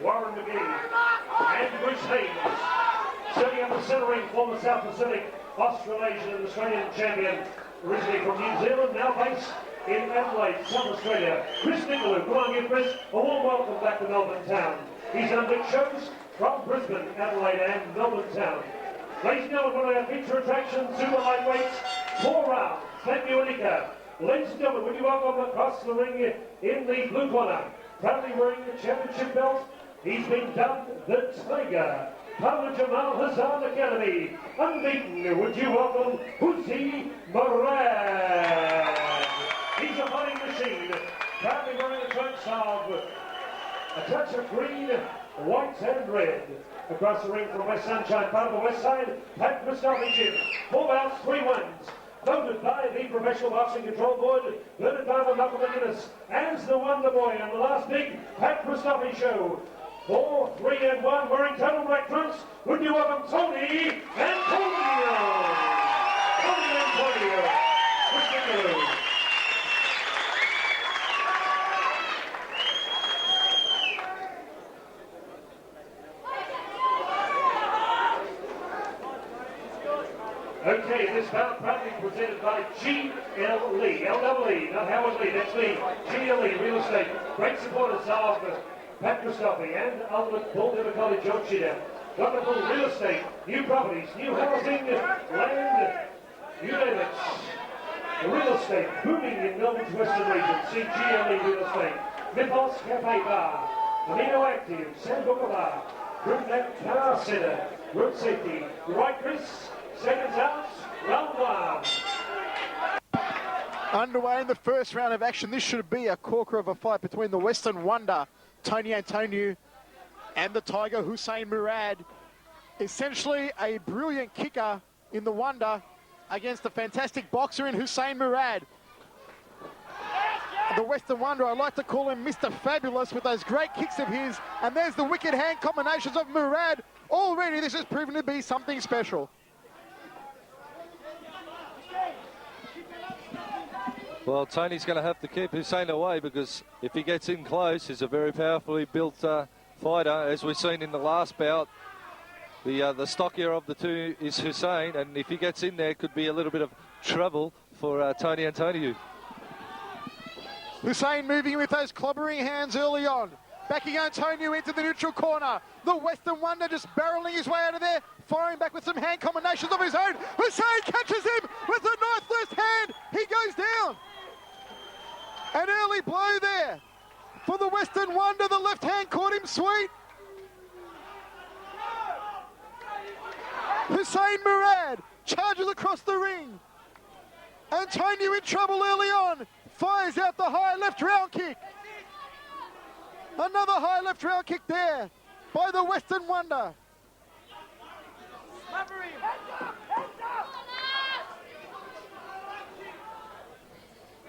Warren McGee, and Bruce Haynes. Setting up the centre ring, former South Pacific, Australasian and Australian champion, originally from New Zealand, now based in Adelaide, South Australia. Chris Nicolou, come on in, Chris. A warm welcome back to Melbourne Town. He's done big shows from Brisbane, Adelaide and Melbourne Town. Ladies and gentlemen, one of our feature attractions, super lightweights, 4 rounds. Thank you, Anika. Ladies and gentlemen, would you welcome across the ring in the blue corner, proudly wearing the championship belt, he's been dubbed the Tiger. Power Jamal Hassan Academy, unbeaten, would you welcome Hussein Murad. He's a fighting machine, proudly wearing the trunks of a touch of green, white and red. Across the ring from West Sunshine, part of the West Side, Pat Christophe, 4 bouts, 3 wins. Voted by the Professional Boxing Control Board, voted by the Malcolm McGuinness, as the Wonder Boy on the last big Pat Christophe show. 4, 3 and 1, wearing total black trunks. Would you welcome Tony Antoniou? Tony Antoniou. Okay, this bout proudly presented by GLE, LWE, not Howard Lee, that's me, GLE Real Estate, great supporters of Pat Christophe and Ultimate Bull River College, George Sheeter. Wonderful real estate, new properties, new housing, land, you name it. Real estate booming in Melbourne's western region. See GLE Real Estate, Mythos Cafe Bar, Amino Active, Sambuca Bar, Brunette Car Centre, Road Safety, right, Chris? Seconds out, round 1. Underway in the first round of action. This should be a corker of a fight between the Western Wonder, Tony Antoniou, and the Tiger, Hussein Murad. Essentially a brilliant kicker in the Wonder against a fantastic boxer in Hussein Murad. The Western Wonder, I like to call him Mr. Fabulous with those great kicks of his. And there's the wicked hand combinations of Murad. Already this has proven to be something special. Well, Tony's going to have to keep Hussein away, because if he gets in close, he's a very powerfully built fighter. As we've seen in the last bout, the stockier of the two is Hussein, and if he gets in there, could be a little bit of trouble for Tony Antoniou. Hussein moving with those clobbering hands early on. Backing Antoniou into the neutral corner. The Western Wonder just barreling his way out of there, firing back with some hand combinations of his own. Hussein catches him with a nice left hand. He goes down. An early blow there for the Western Wonder. The left hand caught him sweet. Hussein Murad charges across the ring. Antoniou in trouble early on. Fires out the high left round kick. Another high left round kick there by the Western Wonder.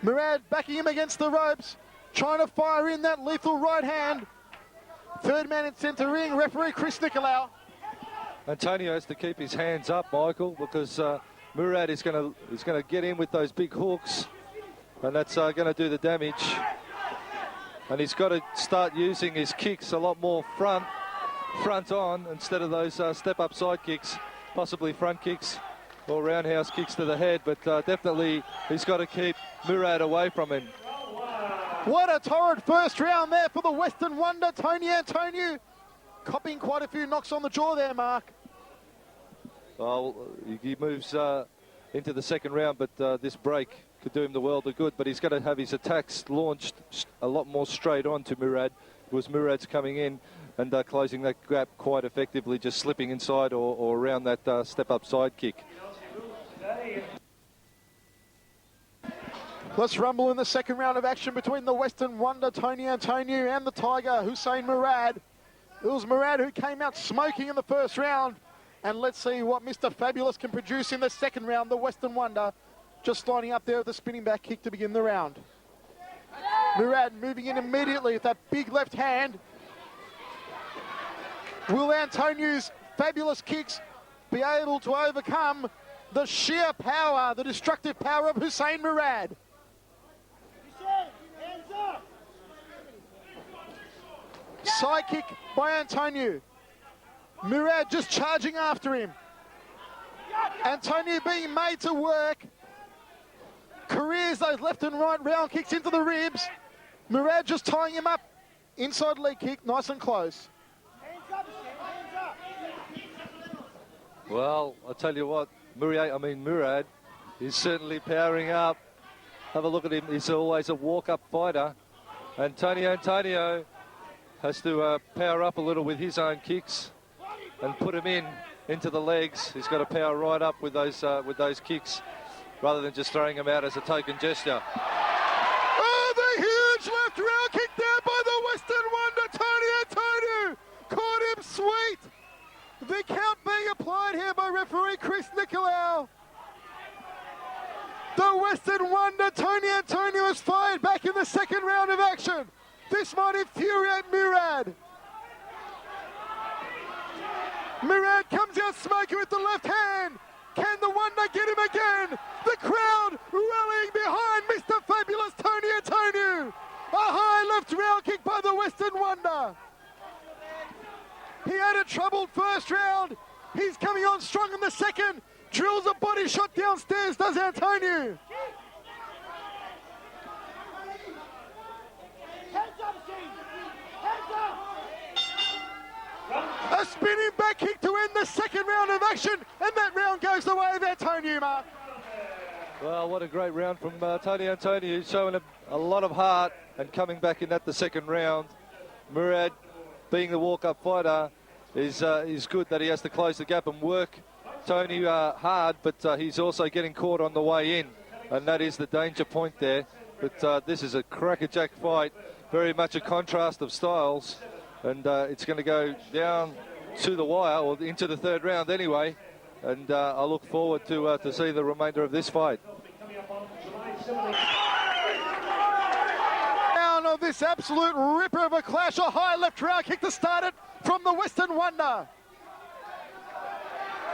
Murad backing him against the ropes, trying to fire in that lethal right hand. Third man in centre ring, referee Chris Nicolou. Antoniou has to keep his hands up, Michael, because Murad is going to get in with those big hooks, and that's going to do the damage. And he's got to start using his kicks a lot more front on, instead of those step-up side kicks, possibly front kicks or roundhouse kicks to the head. But definitely he's got to keep Murad away from him. What a torrid first round there for the Western Wonder, Tony Antoniou. Copying quite a few knocks on the jaw there, Mark. Well, he moves into the second round, but this break could do him the world of good. But he's got to have his attacks launched a lot more straight on to Murad, because Murad's coming in and closing that gap quite effectively, just slipping inside or around that step-up side kick. Let's rumble in the second round of action between the Western Wonder, Tony Antoniou, and the Tiger, Hussein Murad. It was Murad who came out smoking in the first round. And let's see what Mr. Fabulous can produce in the second round, the Western Wonder. Just lining up there with a spinning back kick to begin the round. Murad moving in immediately with that big left hand. Will Antoniou's fabulous kicks be able to overcome the sheer power, the destructive power of Hussein Murad? Side kick by Antoniou. Murad just charging after him. Antoniou being made to work. Careers those left and right round kicks into the ribs. Murad just tying him up. Inside leg kick, nice and close. Well, I'll tell you what, Murad is certainly powering up. Have a look at him. He's always a walk-up fighter. Antoniou has to power up a little with his own kicks and put him into the legs. He's got to power right up with those kicks rather than just throwing them out as a token gesture. Oh, the huge left round kick there by the Western Wonder, Tony Antoniou. Caught him sweet. The count being applied here by referee Chris Nicolau. The Western Wonder, Tony Antoniou, is fired back in the second round of action. This might infuriate Murad. Murad comes out smoking with the left hand. Can the Wonder get him again? The crowd rallying behind Mr. Fabulous Tony Antoniou. A high left round kick by the Western Wonder. He had a troubled first round. He's coming on strong in the second. Drills a body shot downstairs, does Antoniou. A spinning back kick to end the second round of action, and that round goes the way of Antoniou, Mark. Well, what a great round from Tony Antoniou, showing a lot of heart and coming back in at the second round. Murad, being the walk-up fighter, is good that he has to close the gap and work Tony hard, but he's also getting caught on the way in, and that is the danger point there. But this is a crackerjack fight, very much a contrast of styles, and it's going to go down to the wire, or into the third round anyway, and I look forward to see the remainder of this fight. Down of this absolute ripper of a clash, a high left round kick to start it from the Western Wonder.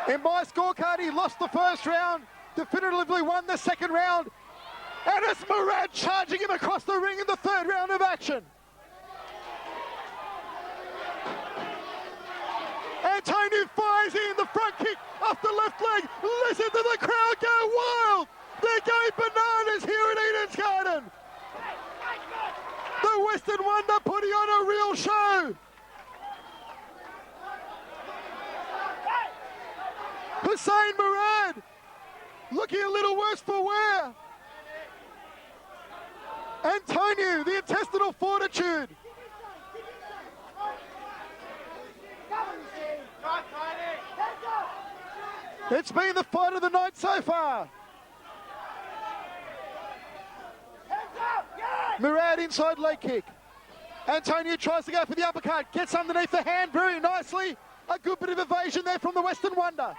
In my scorecard, he lost the first round, definitively won the second round, and it's Murad charging him across the ring in the third round of action. Antoniou fires in the front kick off the left leg. Listen to the crowd go wild. They're going bananas here at Eden's Garden. The Western Wonder putting on a real show. Hussein Murad looking a little worse for wear. Antoniou, the intestinal fortitude. It's been the fight of the night so far. Murad inside leg kick. Antoniou tries to go for the uppercut, gets underneath the hand very nicely. A good bit of evasion there from the Western Wonder.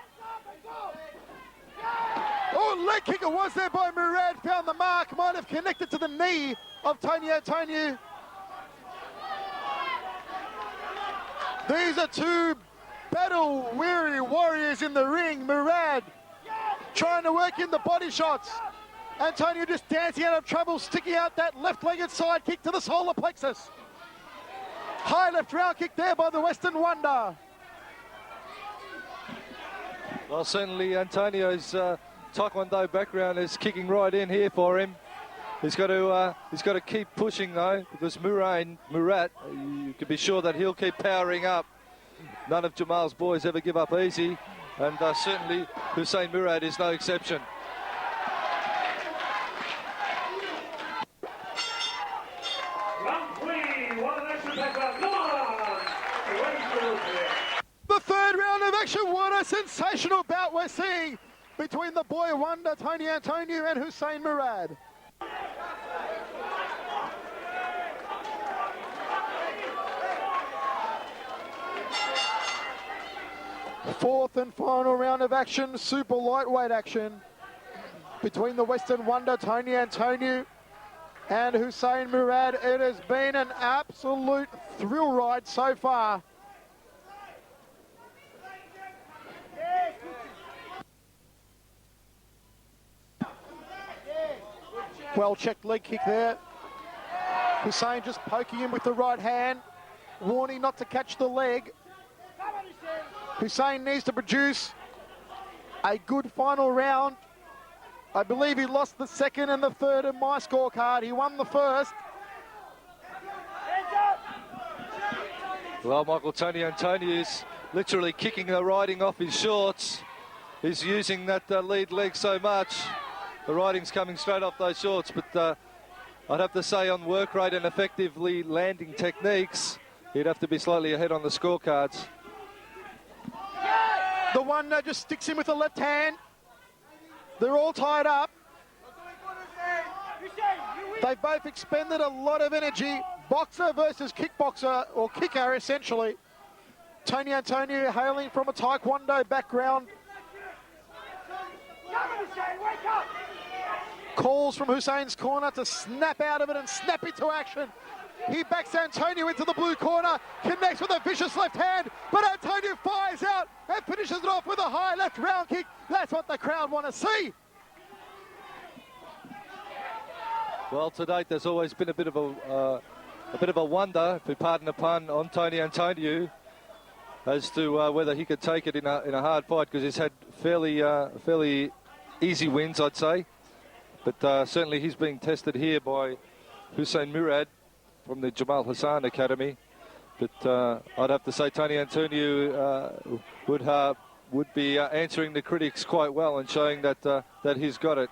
Oh, leg kick it was there by Murad, found the mark, might have connected to the knee of Tony Antoniou. These are two battle-weary warriors in the ring. Murad trying to work in the body shots. Antoniou just dancing out of trouble, sticking out that left-legged side kick to the solar plexus. High left round kick there by the Western Wonder. Well, certainly Antoniou's Taekwondo background is kicking right in here for him. He's got to keep pushing though, because Murad, you can be sure that he'll keep powering up. None of Jamal's boys ever give up easy, and certainly Hussein Murad is no exception. Round three, one action background. Come on! The third round of action, what a sensational bout we're seeing between the boy wonder Tony Antoniou and Hussein Murad. Fourth and final round of action, super lightweight action between the Western Wonder Tony Antoniou and Hussein Murad. It has been an absolute thrill ride so far. Well checked leg kick there. Hussein just poking him with the right hand. warning not to catch the leg. Hussein needs to produce a good final round. I believe he lost the second and the third in my scorecard. He won the first. Well, Michael, Tony Antoniou's literally kicking the riding off his shorts. He's using that lead leg so much. The riding's coming straight off those shorts, but I'd have to say on work rate and effectively landing techniques, he'd have to be slightly ahead on the scorecards. The one that just sticks him with the left hand. They're all tied up. They both expended a lot of energy. Boxer versus kickboxer, or kicker essentially. Tony Antoniou hailing from a taekwondo background. Calls from Hussein's corner to snap out of it and snap into action. He backs Antoniou into the blue corner, connects with a vicious left hand, but Antoniou fires out and finishes it off with a high left round kick. That's what the crowd want to see. Well, to date, there's always been a bit of a wonder, if you pardon the pun, on Tony Antoniou as to whether he could take it in a hard fight, because he's had fairly easy wins, I'd say. But certainly he's being tested here by Hussein Murad from the Jamal Hassan Academy. But I'd have to say Tony Antoniou would be answering the critics quite well and showing that he's got it.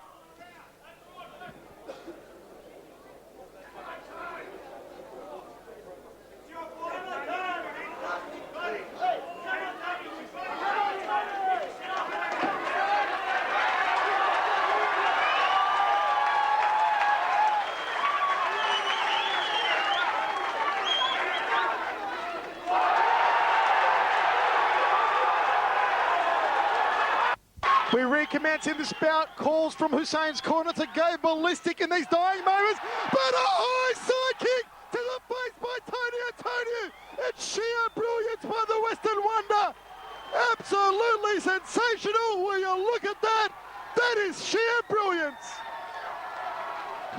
We recommence in this bout. Calls from Hussein's corner to go ballistic in these dying moments. But a high side kick to the face by Tony Antoniou. It's sheer brilliance by the Western Wonder. Absolutely sensational. Will you look at that? That is sheer brilliance.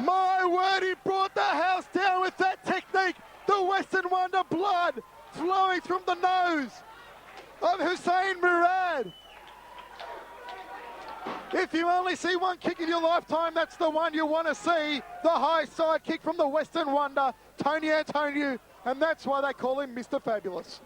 My word, he brought the house down with that technique. The Western Wonder, blood flowing from the nose of Hussein Murad. If you only see one kick in your lifetime, that's the one you want to see. The high side kick from the Western Wonder, Tony Antoniou, and that's why they call him Mr. Fabulous.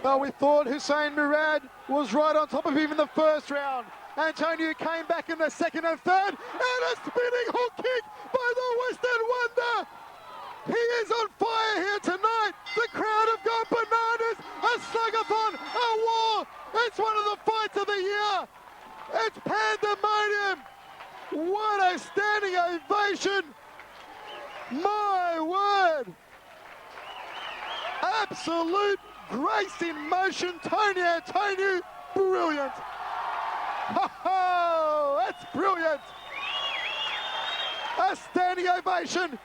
Well, we thought Hussein Murad was right on top of him in the first round. Antoniou came back in the second and third, and a spinning hook kick by the Western Wonder. He is on fire here tonight. The crowd have gone bananas. A slug-a-thon, a war. It's one of the fights of the year. It's pandemonium. What a standing ovation. My word. Absolute grace in motion. Tony Antoniou, brilliant. Oh, that's brilliant. A standing ovation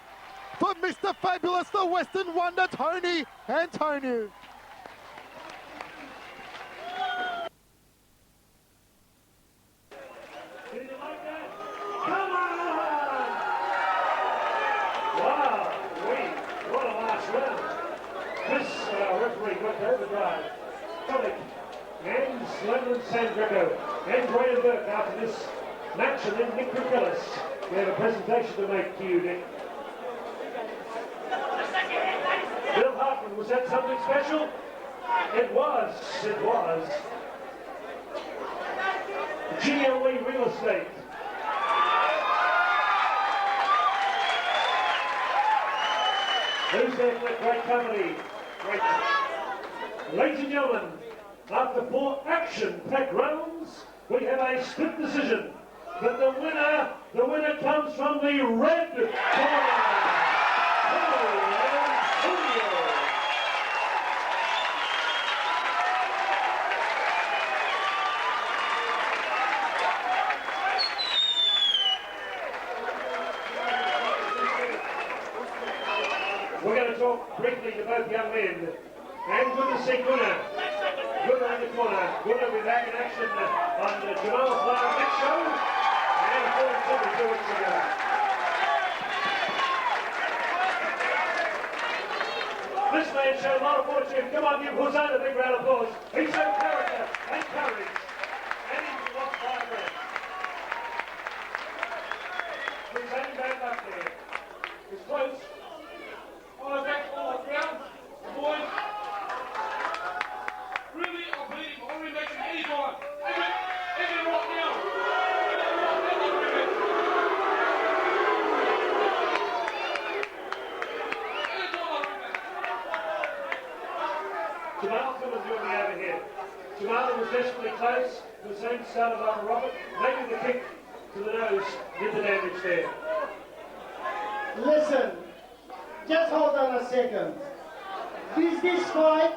for Mr. Fabulous, the Western Wonder, Tony Antoniou. Did you like that? Come on! Wow, what a last round. This referee got to overdrive. Tonic and Slemon Sandrico and Graham Burke after this match, and then Nick Gillis. We have a presentation to make to you, Nick. Bill Hartman, was that something special? It was. GLE Real Estate. Who's there for that great company? Ladies and gentlemen, after 4 action-packed rounds, we have a split decision. But the winner comes from the red corner. We're going to talk briefly to both young men. And good to see Gunnar. Gunnar in the corner. Gunnar will be back in action on Jamal's next show. And 4 weeks ago. This man showed a lot of fortune. Come on, give Hussein a big round of applause. He showed character and courage. And he lost 5 rounds. Hussein back up there. It's close. Oh, back all round. Boys. Really, I believe I'm rematching any time. Even right now. Jamal coming through on the overhead. Jamal was desperately close. Hussein started on a rocket. Maybe the kick to the nose did the damage there. Listen, just hold on a second. Is this fight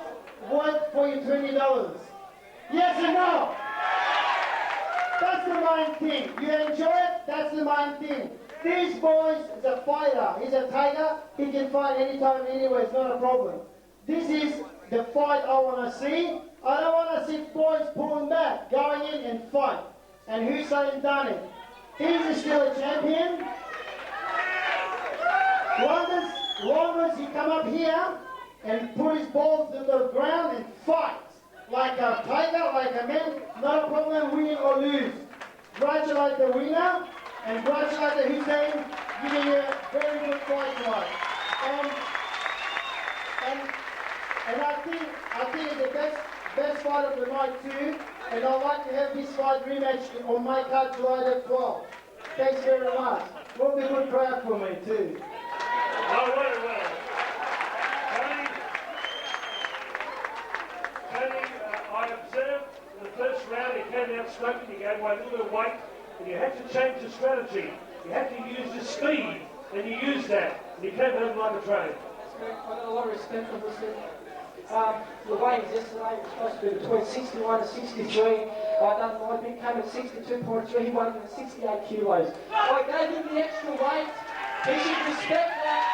worth for you $20? Yes or no? That's the main thing. You enjoy it, that's the main thing. This boy is a fighter. He's a tiger. He can fight anytime, anywhere. It's not a problem. This is the fight I want to see. I don't want to see boys pulling back, going in and fight. And Hussein done it. He's still a champion. Long as he come up here and put his balls to the ground and fight. Like a tiger, like a man, not a problem winning or lose. Congratulate the winner and congratulate the Hussein, giving you a very good fight tonight. And I think it's the best fight of the night too. And I'd like to have this fight rematch on my card July the 12th. Thanks very much. Will be a good crowd for me too. Oh, well. Tony, I observed in the first round he came out smoking, he gave away a little bit of weight, and you had to change the strategy. You had to use the speed, and you used that. And you came home like a train. I got a lot of respect for Hussein. The weightings yesterday was supposed to be between 61 and 63. I done my big came at 62.3. He won at 68 kilos. I gave him the extra weight. He should respect that.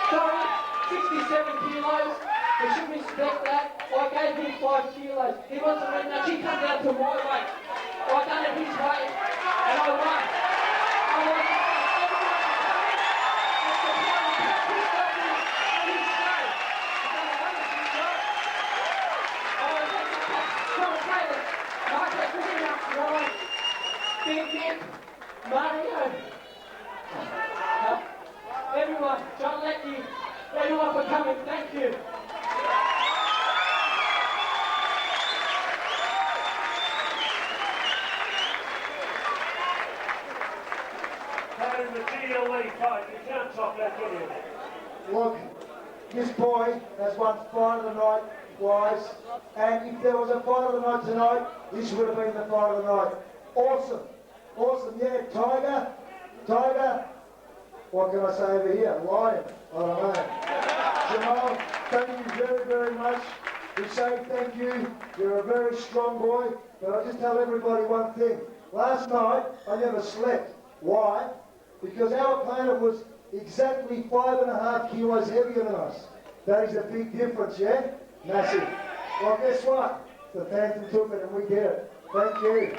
Sorry, 67 kilos. He should respect that. I gave him 5 kilos. He wants a rematch. He comes down to my weight. I done it his way, and I won. Big Mario. Everyone, John Leckie, everyone for coming, thank you. In the GLE fight, you can't top that, can you? Look, this boy has won fight of the night twice, and if there was a fight of the night tonight, this would have been the fight of the night. Awesome, yeah, Tiger, what can I say over here? Lion, I don't know. Jamal, thank you very, very much. Hussein, thank you. You're a very strong boy, but I'll just tell everybody one thing. Last night, I never slept. Why? Because our opponent was exactly 5.5 kilos heavier than us. That is a big difference, yeah? Massive. Well, guess what? The Phantom took it and we did it. Thank you.